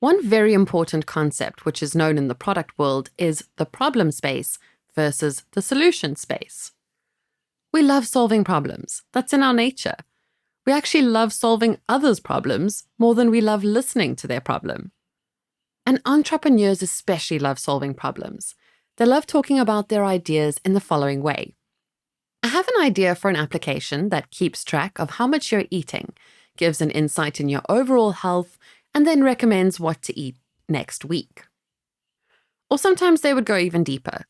One very important concept which is known in the product world is the problem space versus the solution space. We love solving problems. That's in our nature. We actually love solving others' problems more than we love listening to their problem. And entrepreneurs especially love solving problems. They love talking about their ideas in the following way. I have an idea for an application that keeps track of how much you're eating, gives an insight in your overall health, and then recommends what to eat next week. Or sometimes they would go even deeper.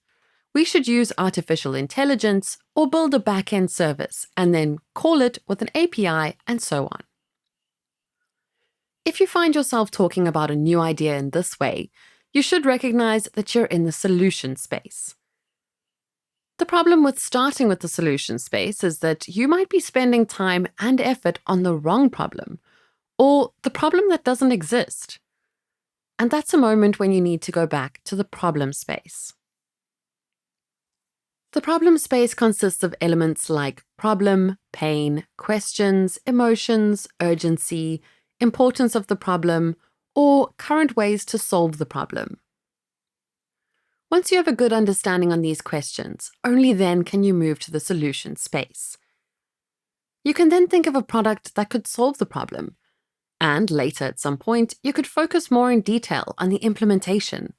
We should use artificial intelligence or build a back-end service and then call it with an API and so on. If you find yourself talking about a new idea in this way, you should recognize that you're in the solution space. The problem with starting with the solution space is that you might be spending time and effort on the wrong problem, or the problem that doesn't exist. And that's a moment when you need to go back to the problem space. The problem space consists of elements like problem, pain, questions, emotions, urgency, importance of the problem, or current ways to solve the problem. Once you have a good understanding on these questions, only then can you move to the solution space. You can then think of a product that could solve the problem, and later at some point, you could focus more in detail on the implementation.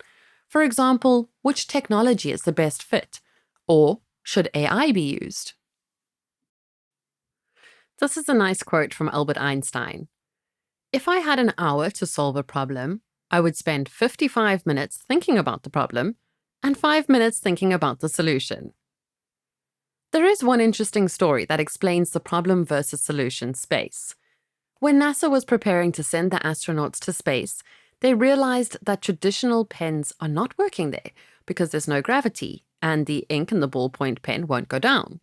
For example, which technology is the best fit, or should AI be used? This is a nice quote from Albert Einstein. If I had an hour to solve a problem, I would spend 55 minutes thinking about the problem and 5 minutes thinking about the solution. There is one interesting story that explains the problem versus solution space. When NASA was preparing to send the astronauts to space, they realized that traditional pens are not working there because there's no gravity and the ink in the ballpoint pen won't go down.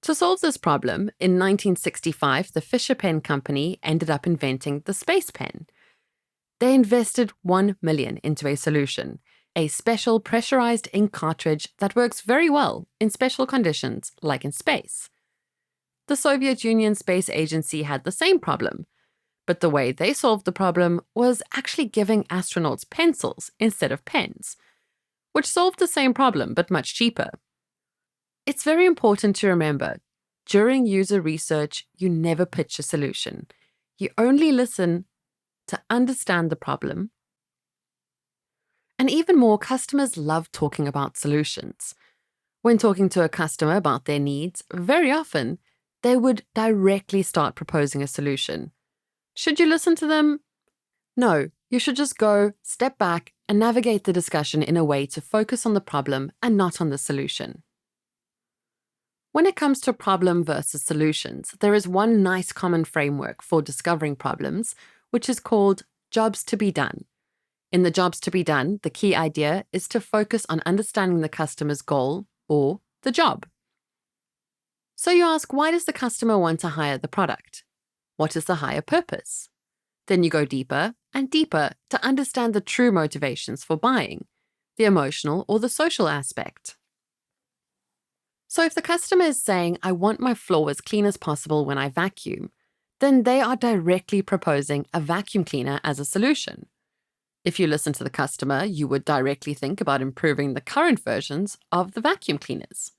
To solve this problem, in 1965, the Fisher Pen Company ended up inventing the space pen. They invested $1 million into a solution, a special pressurized ink cartridge that works very well in special conditions, like in space. The Soviet Union Space Agency had the same problem, but the way they solved the problem was actually giving astronauts pencils instead of pens, which solved the same problem but much cheaper. It's very important to remember, during user research, you never pitch a solution. You only listen to understand the problem. And even more, customers love talking about solutions. When talking to a customer about their needs, very often, they would directly start proposing a solution. Should you listen to them? No, you should just go, step back, and navigate the discussion in a way to focus on the problem and not on the solution. When it comes to problem versus solutions, there is one nice common framework for discovering problems, which is called jobs to be done. In the jobs to be done, the key idea is to focus on understanding the customer's goal or the job. So you ask, why does the customer want to hire the product? What is the hire purpose? Then you go deeper and deeper to understand the true motivations for buying, the emotional or the social aspect. So if the customer is saying, I want my floor as clean as possible when I vacuum, then they are directly proposing a vacuum cleaner as a solution. If you listen to the customer, you would directly think about improving the current versions of the vacuum cleaners.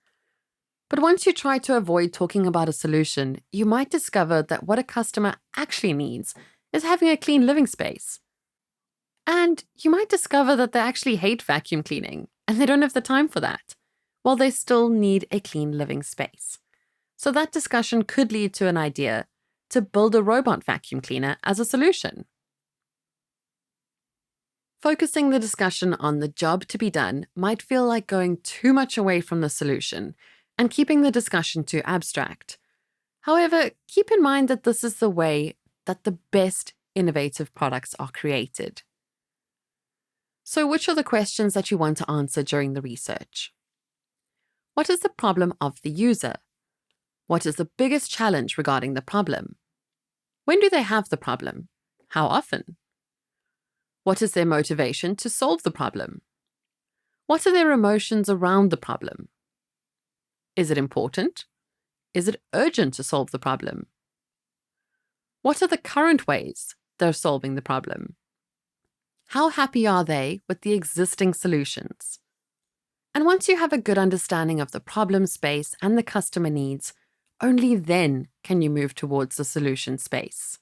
But once you try to avoid talking about a solution, you might discover that what a customer actually needs is having a clean living space. And you might discover that they actually hate vacuum cleaning and they don't have the time for that, while they still need a clean living space. So that discussion could lead to an idea to build a robot vacuum cleaner as a solution. Focusing the discussion on the job to be done might feel like going too much away from the solution and keeping the discussion too abstract. However, keep in mind that this is the way that the best innovative products are created. So which are the questions that you want to answer during the research? What is the problem of the user? What is the biggest challenge regarding the problem? When do they have the problem? How often? What is their motivation to solve the problem? What are their emotions around the problem? Is it important? Is it urgent to solve the problem? What are the current ways they're solving the problem? How happy are they with the existing solutions? And once you have a good understanding of the problem space and the customer needs, only then can you move towards the solution space.